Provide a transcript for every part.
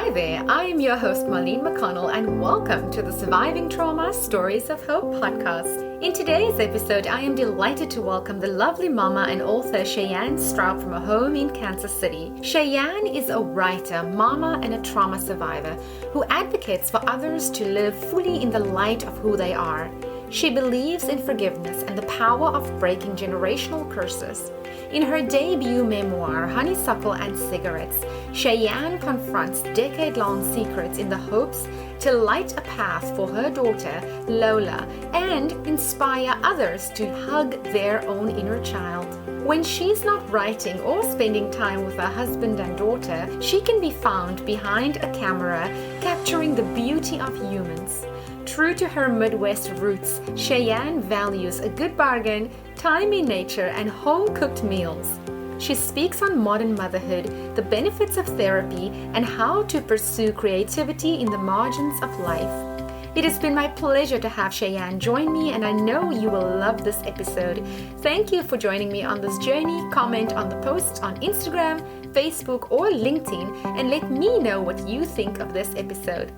Hi there, I am your host Marlene McConnell and welcome to the Surviving Trauma Stories of Hope podcast. In today's episode, I am delighted to welcome the lovely mama and author Sheyann Straub from a home in Kansas City. Sheyann is a writer, mama, and a trauma survivor who advocates for others to live fully in the light of who they are. She believes in forgiveness and the power of breaking generational curses. In her debut memoir, Honeysuckle and Cigarettes, Sheyann confronts decade-long secrets in the hopes to light a path for her daughter, Lola, and inspire others to hug their own inner child. When she's not writing or spending time with her husband and daughter, she can be found behind a camera, capturing the beauty of humans. True to her Midwest roots, Sheyann values a good bargain, time in nature, and home-cooked meals. She speaks on modern motherhood, the benefits of therapy, and how to pursue creativity in the margins of life. It has been my pleasure to have Sheyann join me, and I know you will love this episode. Thank you for joining me on this journey. Comment on the posts on Instagram, Facebook, or LinkedIn, and let me know what you think of this episode.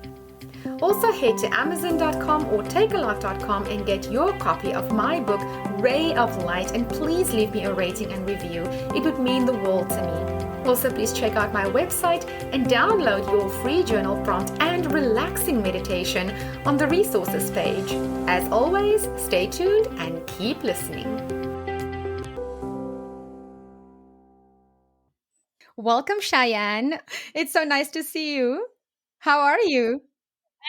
Also head to Amazon.com or takealot.com and get your copy of my book, Ray of Light, and please leave me a rating and review. It would mean the world to me. Also, please check out my website and download your free journal prompt and relaxing meditation on the resources page. As always, stay tuned and keep listening. Welcome, Sheyann. It's so nice to see you. How are you?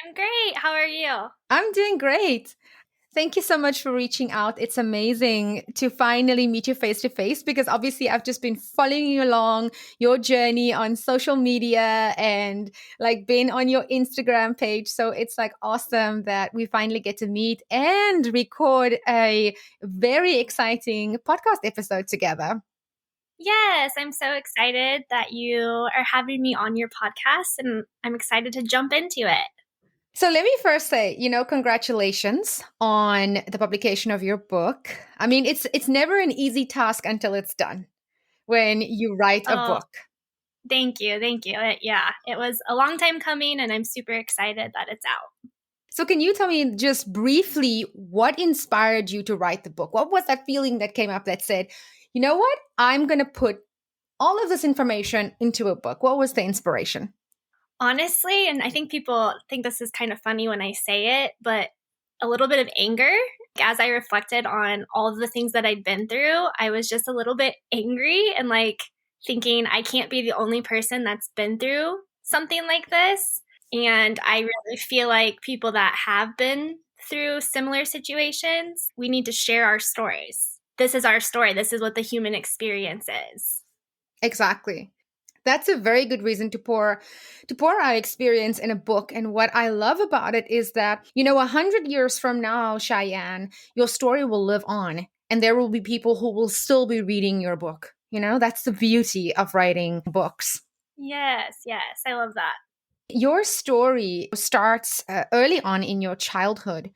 I'm great. How are you? I'm doing great. Thank you so much for reaching out. It's amazing to finally meet you face to face because obviously I've just been following you along your journey on social media and been on your Instagram page. So it's awesome that we finally get to meet and record a very exciting podcast episode together. Yes, I'm so excited that you are having me on your podcast and I'm excited to jump into it. So let me first say, congratulations on the publication of your book. I mean, it's never an easy task until it's done when you write a book. Thank you. It was a long time coming and I'm super excited that it's out. So can you tell me just briefly what inspired you to write the book? What was that feeling that came up that said, you know what, I'm going to put all of this information into a book? What was the inspiration? Honestly, and I think people think this is kind of funny when I say it, but a little bit of anger. As I reflected on all of the things that I'd been through, I was just a little bit angry and thinking I can't be the only person that's been through something like this. And I really feel like people that have been through similar situations, we need to share our stories. This is our story. This is what the human experience is. Exactly. That's a very good reason to pour our experience in a book. And what I love about it is that, 100 years from now, Sheyann, your story will live on and there will be people who will still be reading your book. That's the beauty of writing books. Yes, I love that. Your story starts early on in your childhood,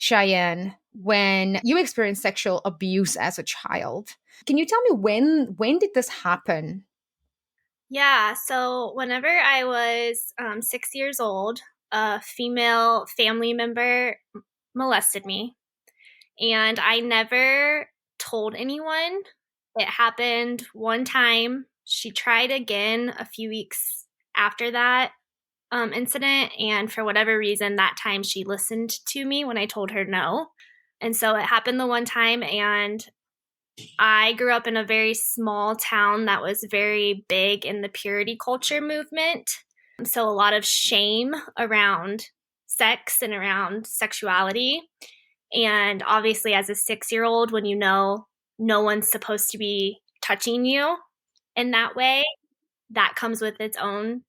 Sheyann, when you experienced sexual abuse as a child. Can you tell me when did this happen? Yeah, so whenever I was 6 years old, a female family member molested me, and I never told anyone. It happened one time. She tried again a few weeks after that incident, and for whatever reason, that time she listened to me when I told her no. And so it happened the one time, and I grew up in a very small town that was very big in the purity culture movement. So a lot of shame around sex and around sexuality. And obviously, as a 6-year-old, when you know no one's supposed to be touching you in that way, that comes with its own,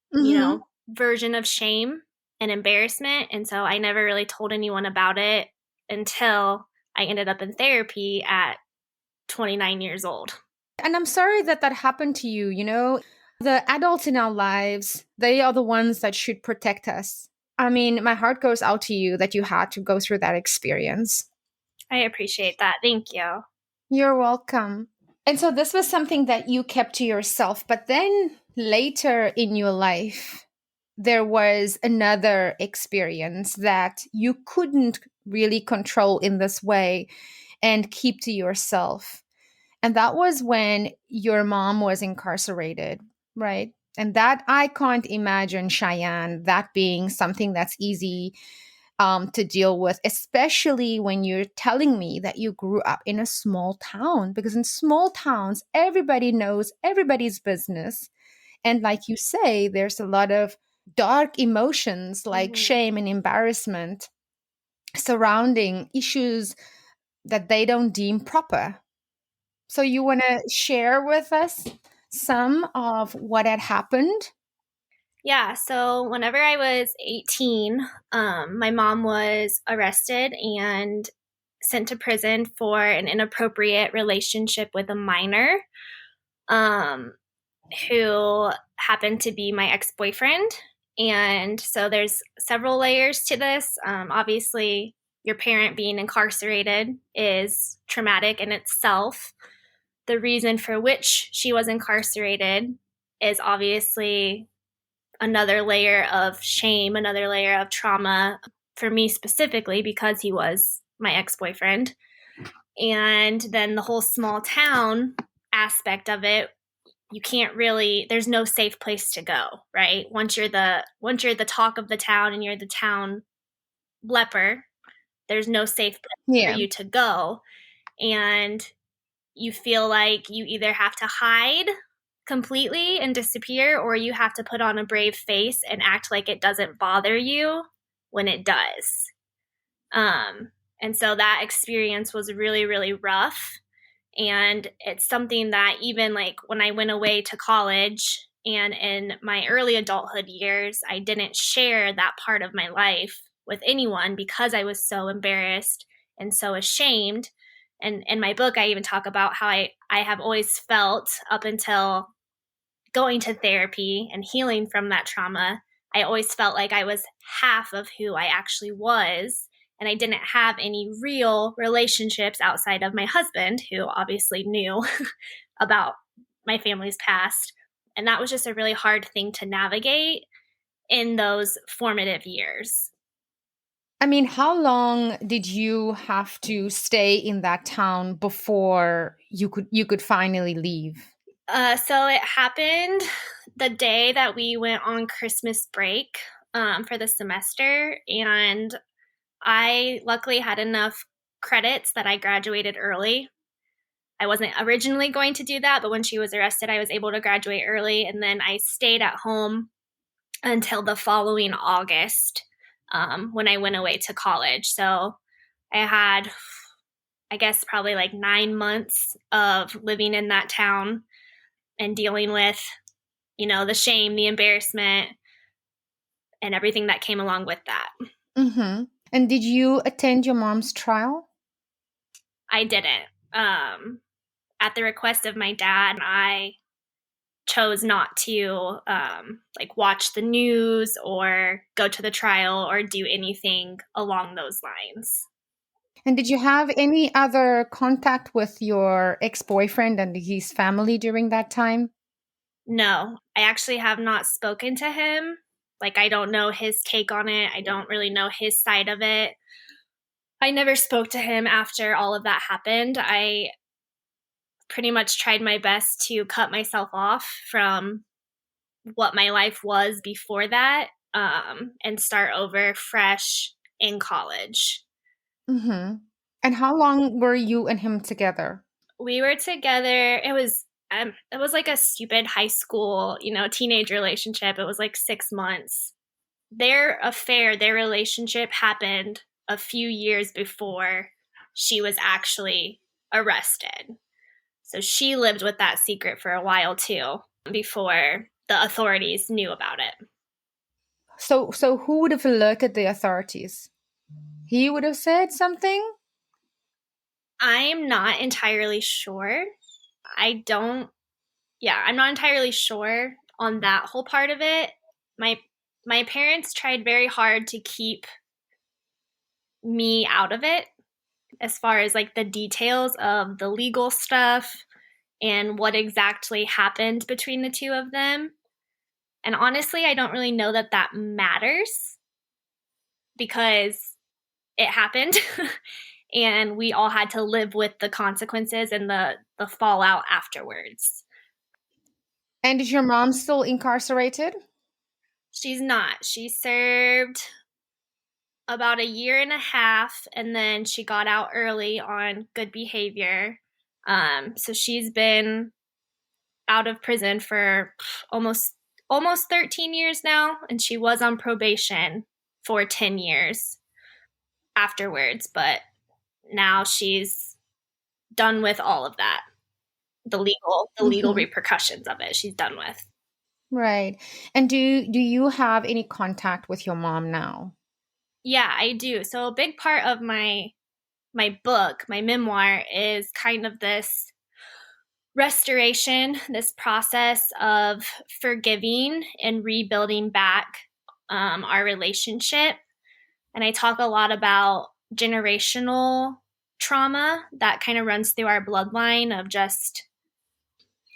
version of shame and embarrassment. And so I never really told anyone about it until I ended up in therapy at 29 years old. And I'm sorry that happened to you. The adults in our lives, they are the ones that should protect us. I mean, my heart goes out to you that you had to go through that experience. I appreciate that. Thank you. You're welcome. And so this was something that you kept to yourself, but then later in your life, there was another experience that you couldn't really control in this way and keep to yourself. And that was when your mom was incarcerated, right? And that I can't imagine, Sheyann, that being something that's easy to deal with, especially when you're telling me that you grew up in a small town, because in small towns, everybody knows everybody's business. And like you say, there's a lot of dark emotions like Mm-hmm. shame and embarrassment surrounding issues that they don't deem proper. So, you want to share with us some of what had happened? Yeah, so whenever I was 18, my mom was arrested and sent to prison for an inappropriate relationship with a minor, um, who happened to be my ex boyfriend. And so there's several layers to this. Obviously, your parent being incarcerated is traumatic in itself. The reason for which she was incarcerated is obviously another layer of shame, another layer of trauma for me specifically because he was my ex boyfriend. And then the whole small town aspect of it, you can't really, there's no safe place to go, right? Once you're the talk of the town and you're the town leper, there's no safe place for Yeah. you to go. And you feel like you either have to hide completely and disappear, or you have to put on a brave face and act like it doesn't bother you when it does. And so that experience was really, really rough. And it's something that even like when I went away to college and in my early adulthood years, I didn't share that part of my life with anyone because I was so embarrassed and so ashamed. And in my book, I even talk about how I have always felt up until going to therapy and healing from that trauma, I always felt like I was half of who I actually was. And I didn't have any real relationships outside of my husband, who obviously knew about my family's past. And that was just a really hard thing to navigate in those formative years. I mean, how long did you have to stay in that town before you could finally leave? So it happened the day that we went on Christmas break for the semester. And I luckily had enough credits that I graduated early. I wasn't originally going to do that, but when she was arrested, I was able to graduate early. And then I stayed at home until the following August when I went away to college. So I had, I guess, probably like 9 months of living in that town and dealing with, the shame, the embarrassment, and everything that came along with that. Mm-hmm. And did you attend your mom's trial? I didn't. At the request of my dad, I chose not to like watch the news or go to the trial or do anything along those lines. And did you have any other contact with your ex-boyfriend and his family during that time? No, I actually have not spoken to him. Like, I don't know his take on it. I don't really know his side of it. I never spoke to him after all of that happened. I pretty much tried my best to cut myself off from what my life was before that, and start over fresh in college. Mm-hmm. And how long were you and him together? We were together. It was like a stupid high school, teenage relationship. It was like 6 months. Their affair, their relationship happened a few years before she was actually arrested. So she lived with that secret for a while too, before the authorities knew about it. So who would have alerted the authorities? He would have said something? I'm not entirely sure. I don't, yeah, I'm not entirely sure on that whole part of it. My my parents tried very hard to keep me out of it as far as like the details of the legal stuff and what exactly happened between the two of them. And honestly, I don't really know that that matters because it happened and we all had to live with the consequences and the fallout afterwards. And is your mom still incarcerated? She's not. She served about a year and a half and then she got out early on good behavior. So she's been out of prison for almost 13 years now, and she was on probation for 10 years afterwards, but now she's done with all of that. The legal repercussions of it, she's done with. Right. And do you have any contact with your mom now? Yeah, I do. So a big part of my book, my memoir, is kind of this restoration, this process of forgiving and rebuilding back our relationship. And I talk a lot about generational trauma that kind of runs through our bloodline of just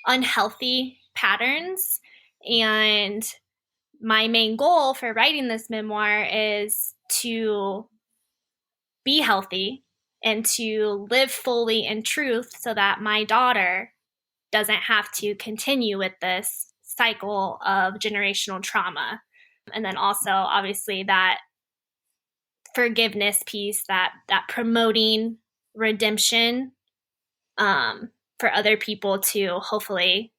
unhealthy patterns. And my main goal for writing this memoir is to be healthy and to live fully in truth so that my daughter doesn't have to continue with this cycle of generational trauma. And then also, obviously, that forgiveness piece, that promoting redemption for other people to hopefully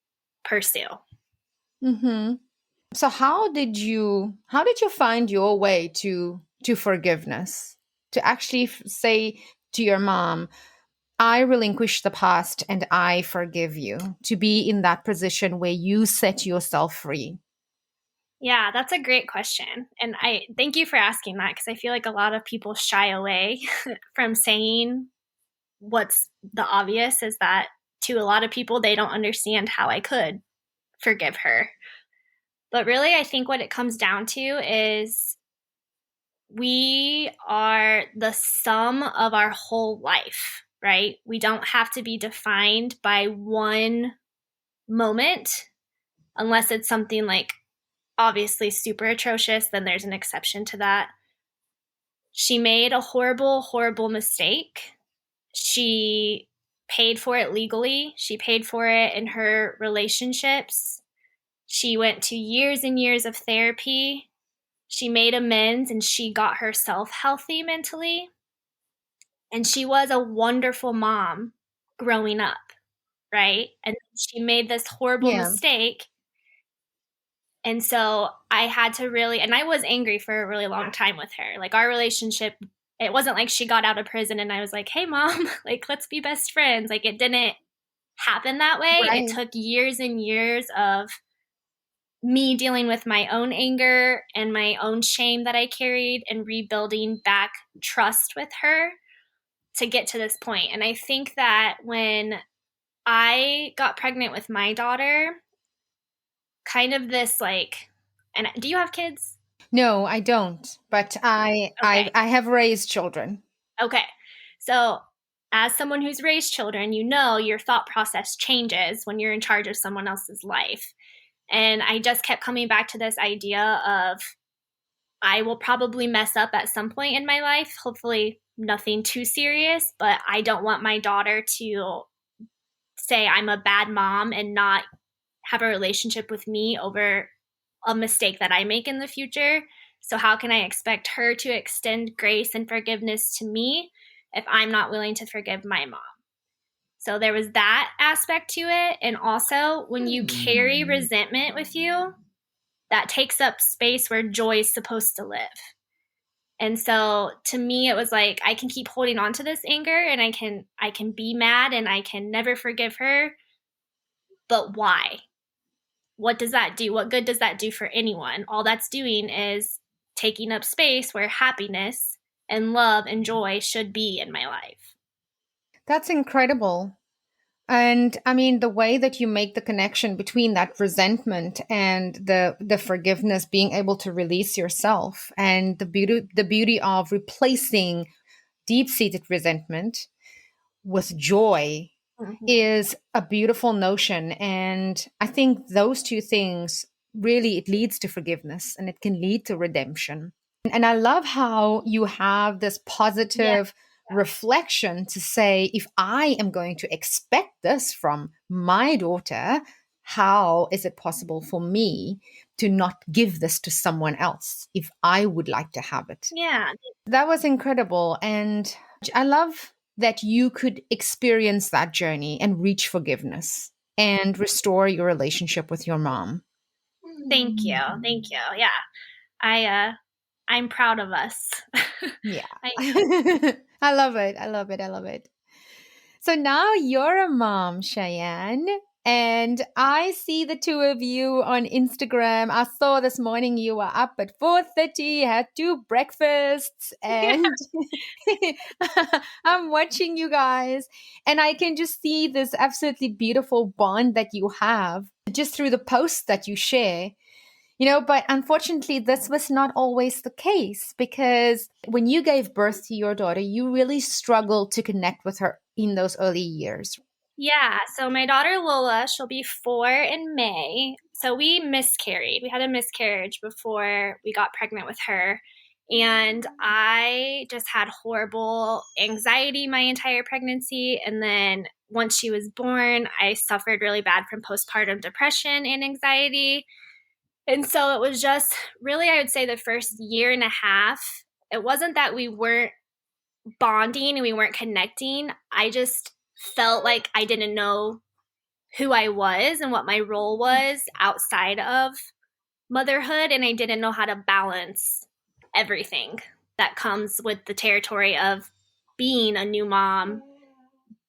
pursue. Mm-hmm. So how did you find your way to forgiveness? To actually say to your mom, I relinquish the past and I forgive you. To be in that position where you set yourself free. Yeah, that's a great question. And I thank you for asking that because I feel like a lot of people shy away from saying what's the obvious is that to a lot of people, they don't understand how I could forgive her. But really, I think what it comes down to is we are the sum of our whole life, right? We don't have to be defined by one moment unless it's something like obviously super atrocious, then there's an exception to that. She made a horrible, horrible mistake. She paid for it legally. She paid for it in her relationships. She went to years and years of therapy. She made amends and she got herself healthy mentally. And she was a wonderful mom growing up, right? And she made this horrible Yeah. mistake. And so I had to really, and I was angry for a really long time with her. Like our relationship, it wasn't like she got out of prison and I was like, hey, mom, like, let's be best friends. Like it didn't happen that way. Right. It took years and years of me dealing with my own anger and my own shame that I carried and rebuilding back trust with her to get to this point. And I think that when I got pregnant with my daughter, kind of this like, and do you have kids? No, I don't. But Okay. I have raised children. Okay. So, as someone who's raised children, you know your thought process changes when you're in charge of someone else's life. And I just kept coming back to this idea of I will probably mess up at some point in my life, hopefully nothing too serious, but I don't want my daughter to say I'm a bad mom and not have a relationship with me over a mistake that I make in the future. So, how can I expect her to extend grace and forgiveness to me if I'm not willing to forgive my mom? So, there was that aspect to it. And also, when you carry resentment with you, that takes up space where joy is supposed to live. And so to me, it was like I can keep holding on to this anger and I can be mad and I can never forgive her. But why? What does that do? What good does that do for anyone? All that's doing is taking up space where happiness and love and joy should be in my life. That's incredible. And I mean, the way that you make the connection between that resentment and the forgiveness, being able to release yourself, and the beauty of replacing deep-seated resentment with joy Mm-hmm. is a beautiful notion. And I think those two things really it leads to forgiveness and it can lead to redemption. And I love how you have this Yeah. positive reflection to say, if I am going to expect this from my daughter, how is it possible for me to not give this to someone else if I would like to have it? Yeah. That was incredible. And I love that you could experience that journey and reach forgiveness and restore your relationship with your mom. Thank you. Thank you. Yeah. I'm proud of us. Yeah. I I love it. I love it. I love it. So now you're a mom, Sheyann, and I see the two of you on Instagram. I saw this morning you were up at 4:30, had two breakfasts, yeah. and I'm watching you guys, and I can just see this absolutely beautiful bond that you have just through the posts that you share. But unfortunately, this was not always the case, because when you gave birth to your daughter, you really struggled to connect with her in those early years. Yeah. So my daughter Lola, she'll be 4 in May. So we miscarried. We had a miscarriage before we got pregnant with her. And I just had horrible anxiety my entire pregnancy. And then once she was born, I suffered really bad from postpartum depression and anxiety. And so it was just really, I would say, the first year and a half. It wasn't that we weren't bonding and we weren't connecting. I just felt like I didn't know who I was and what my role was outside of motherhood. And I didn't know how to balance everything that comes with the territory of being a new mom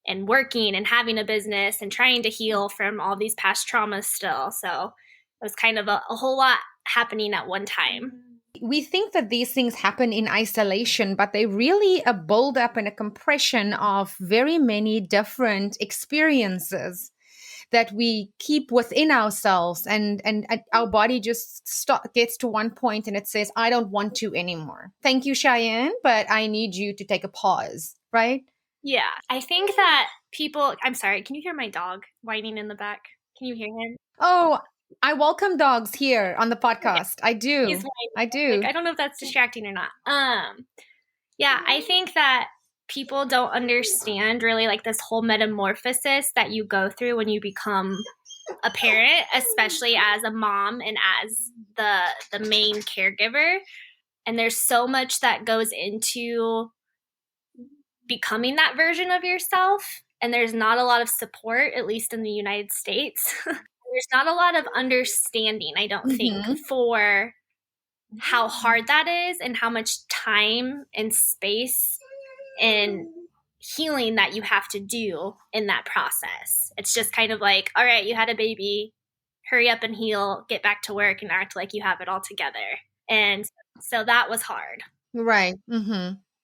and working and having a business and trying to heal from all these past traumas still. So it was kind of a whole lot happening at one time. We think that these things happen in isolation, but they really a build up and a compression of very many different experiences that we keep within ourselves, and our body just gets to one point and it says, I don't want to anymore. Thank you, Sheyann, but I need you to take a pause, right? Yeah, I think that people, I'm sorry, can you hear my dog whining in the back? Can you hear him? Oh, I welcome dogs here on the podcast. I do. He's whining. I do. Like, I don't know if that's distracting or not. Yeah, I think that people don't understand really like this whole metamorphosis that you go through when you become a parent, especially as a mom and as the main caregiver. And there's so much that goes into becoming that version of yourself, and there's not a lot of support, at least in the United States. There's not a lot of understanding, I don't think, for how hard that is and how much time and space and healing that you have to do in that process. It's just kind of like, all right, you had a baby, hurry up and heal, get back to work and act like you have it all together. And so that was hard. Right.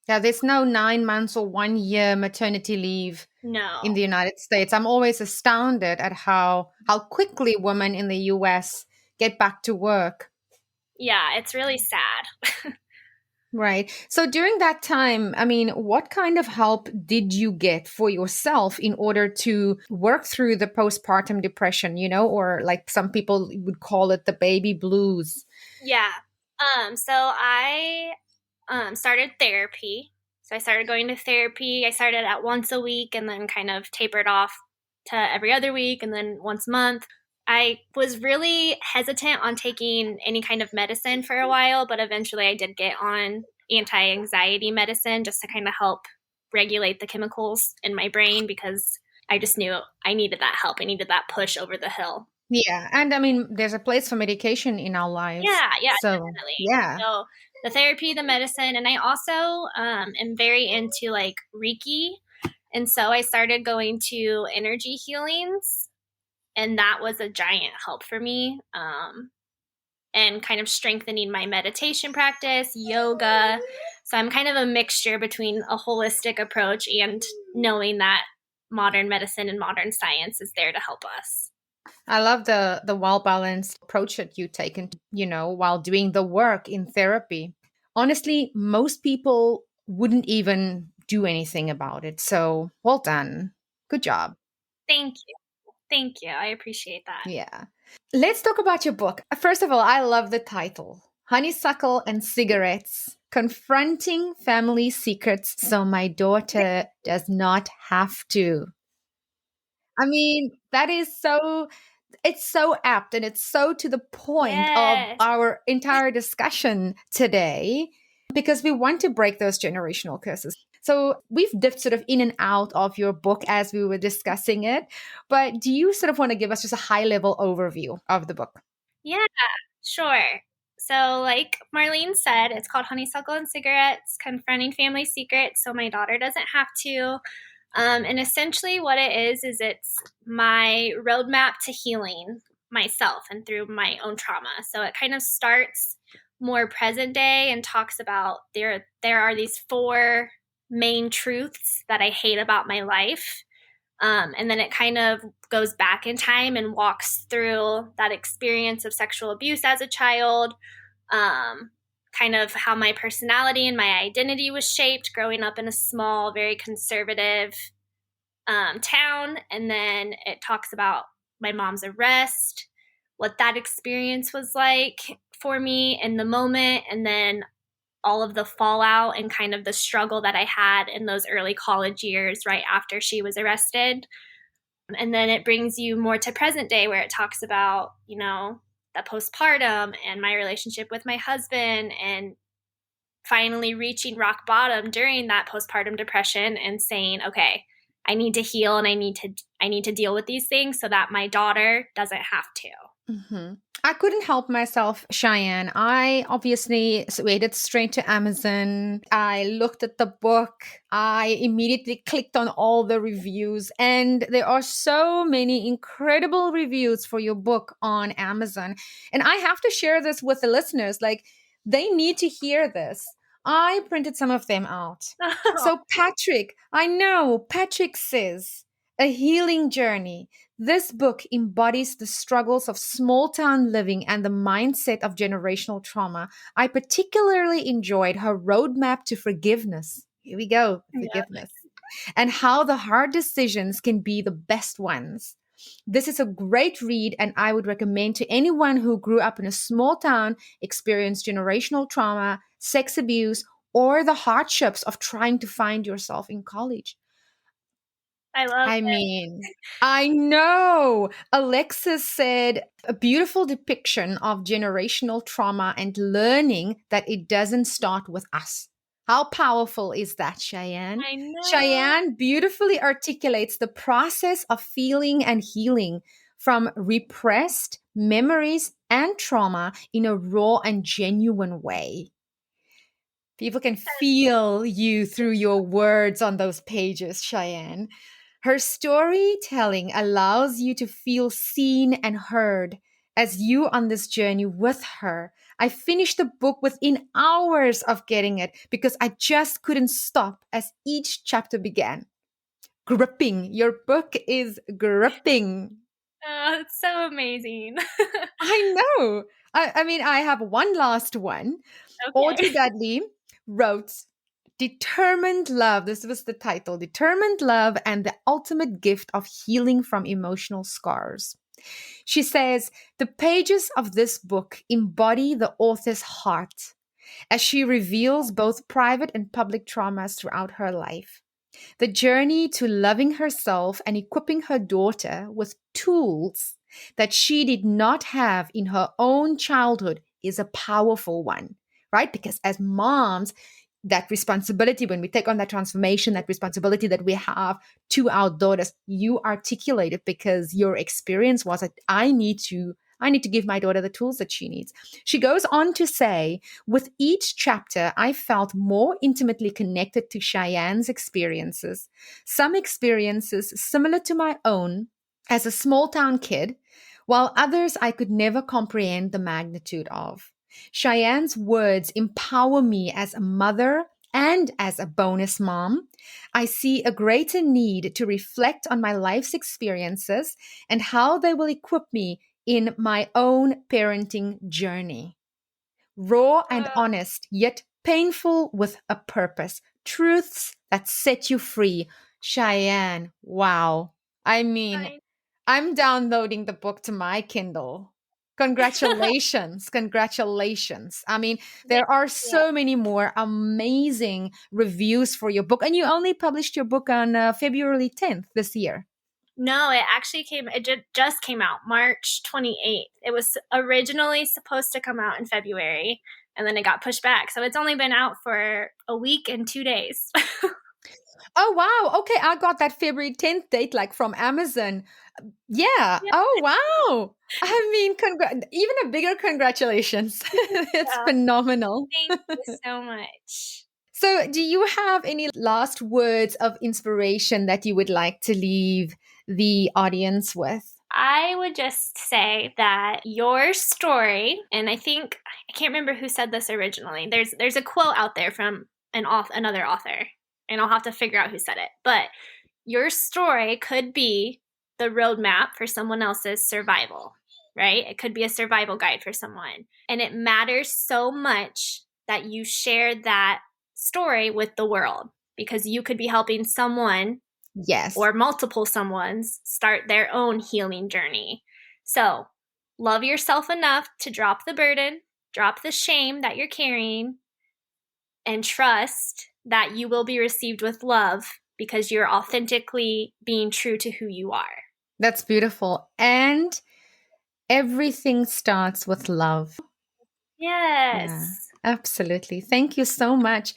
Yeah, there's no 9 months or 1 year maternity leave No. in the United States. I'm always astounded at how quickly women in the US get back to work. Yeah, it's really sad. Right. So during that time, I mean, what kind of help did you get for yourself in order to work through the postpartum depression, or like some people would call it the baby blues? Yeah. So I started therapy. So I started going to therapy. I started at once a week and then kind of tapered off to every other week and then once a month. I was really hesitant on taking any kind of medicine for a while, but eventually I did get on anti-anxiety medicine just to kind of help regulate the chemicals in my brain, because I just knew I needed that help. I needed that push over the hill. Yeah. And I mean, there's a place for medication in our lives. Yeah, so, definitely. Yeah. So the therapy, the medicine, and I also am very into like Reiki. And so I started going to energy healings, and that was a giant help for me. And kind of strengthening my meditation practice, yoga. So I'm kind of a mixture between a holistic approach and knowing that modern medicine and modern science is there to help us. I love the well-balanced approach that you take, while doing the work in therapy. Honestly, most people wouldn't even do anything about it. So well done. Good job. Thank you. Thank you. I appreciate that. Yeah. Let's talk about your book. First of all, I love the title, Honeysuckle and Cigarettes, Confronting Family Secrets So My Daughter Does Not Have to. I mean, that is so, it's so apt and it's so to the point of Yes. our entire discussion today because we want to break those generational curses. So we've dipped sort of in and out of your book as we were discussing it, but do you sort of want to give us just a high level overview of the book? Yeah, sure. So, like Marlene said, it's called Honeysuckle and Cigarettes, Confronting Family Secrets So My Daughter Doesn't Have to. And essentially, what it is it's my roadmap to healing myself and through my own trauma. So it kind of starts more present day and talks about there are these four main truths that I hate about my life. And then it kind of goes back in time and walks through that experience of sexual abuse as a child, kind of how my personality and my identity was shaped growing up in a small, very conservative town. And then it talks about my mom's arrest, what that experience was like for me in the moment, and then all of the fallout and kind of the struggle that I had in those early college years right after she was arrested. And then it brings you more to present day where it talks about, the postpartum and my relationship with my husband and finally reaching rock bottom during that postpartum depression and saying, okay, I need to heal and I need to deal with these things so that my daughter doesn't have to. Mm-hmm. I couldn't help myself, Sheyann. I obviously waited straight to Amazon. I looked at the book. I immediately clicked on all the reviews. And there are so many incredible reviews for your book on Amazon. And I have to share this with the listeners. Like, they need to hear this. I printed some of them out. So, Patrick says, A Healing Journey. This book embodies the struggles of small town living and the mindset of generational trauma. I particularly enjoyed her roadmap to forgiveness. Here we go, forgiveness. And how the hard decisions can be the best ones. This is a great read, and I would recommend to anyone who grew up in a small town, experienced generational trauma, sex abuse, or the hardships of trying to find yourself in college. I love I it. mean, I know. Alexis said a beautiful depiction of generational trauma and learning that it doesn't start with us. How powerful is that, Sheyann? I know. Sheyann beautifully articulates the process of feeling and healing from repressed memories and trauma in a raw and genuine way. People can feel you through your words on those pages, Sheyann. Her storytelling allows you to feel seen and heard as you on this journey with her. I finished the book within hours of getting it because I just couldn't stop as each chapter began. Gripping. Your book is gripping. Oh, it's so amazing. I know. I mean, I have one last one. Audrey Okay. Dudley wrote Determined Love. This was the title, Determined Love and the Ultimate Gift of Healing from Emotional Scars. She says, the pages of this book embody the author's heart as she reveals both private and public traumas throughout her life. The journey to loving herself and equipping her daughter with tools that she did not have in her own childhood is a powerful one, right? Because as moms, that responsibility, when we take on that transformation, that responsibility that we have to our daughters, you articulate it because your experience was that I need to give my daughter the tools that she needs. She goes on to say, with each chapter, I felt more intimately connected to Cheyann's experiences. Some experiences similar to my own as a small town kid, while others I could never comprehend the magnitude of. Cheyann's words empower me as a mother and as a bonus mom. I see a greater need to reflect on my life's experiences and how they will equip me in my own parenting journey. Raw and honest, yet painful with a purpose. Truths that set you free. Sheyann, wow. I mean, I I'm downloading the book to my Kindle. Congratulations. Congratulations. I mean, Thank there are you. so many more amazing reviews for your book. And you only published your book on February 10th this year. No, it actually just came out March 28th. It was originally supposed to come out in February, and then it got pushed back. So it's only been out for a week and 2 days. Oh, wow. Okay. I got that February 10th date like from Amazon. Yeah. Yeah. Oh, wow. I mean, even a bigger congratulations. It's phenomenal. Thank you so much. So, do you have any last words of inspiration that you would like to leave the audience with? I would just say that your story, and I can't remember who said this originally. There's a quote out there from another author, and I'll have to figure out who said it. But your story could be the roadmap for someone else's survival, right? It could be a survival guide for someone. And it matters so much that you share that story with the world, because you could be helping someone, Yes. or multiple someones, start their own healing journey. So love yourself enough to drop the burden, drop the shame that you're carrying, and trust that you will be received with love because you're authentically being true to who you are. That's beautiful. And everything starts with love. Yes. Yeah, absolutely. Thank you so much.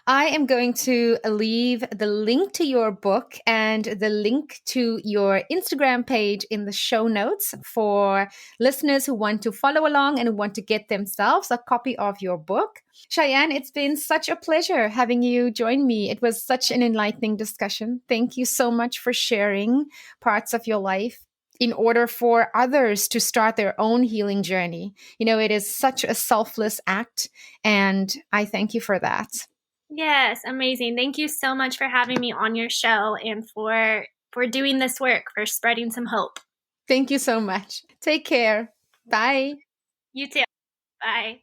I am going to leave the link to your book and the link to your Instagram page in the show notes for listeners who want to follow along and want to get themselves a copy of your book. Sheyann, it's been such a pleasure having you join me. It was such an enlightening discussion. Thank you so much for sharing parts of your life in order for others to start their own healing journey. You know, it is such a selfless act, and I thank you for that. Yes, amazing. Thank you so much for having me on your show and for doing this work, for spreading some hope. Thank you so much. Take care. Bye. You too. Bye.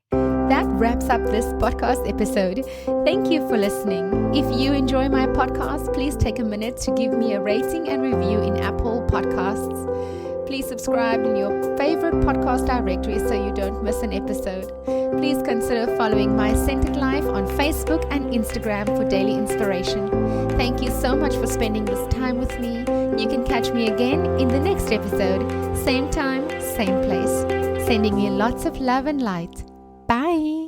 That wraps up this podcast episode. Thank you for listening. If you enjoy my podcast, please take a minute to give me a rating and review in Apple Podcasts. Please subscribe in your favorite podcast directory so you don't miss an episode. Please consider following My Centered Life on Facebook and Instagram for daily inspiration. Thank you so much for spending this time with me. You can catch me again in the next episode. Same time, same place. Sending you lots of love and light. Bye.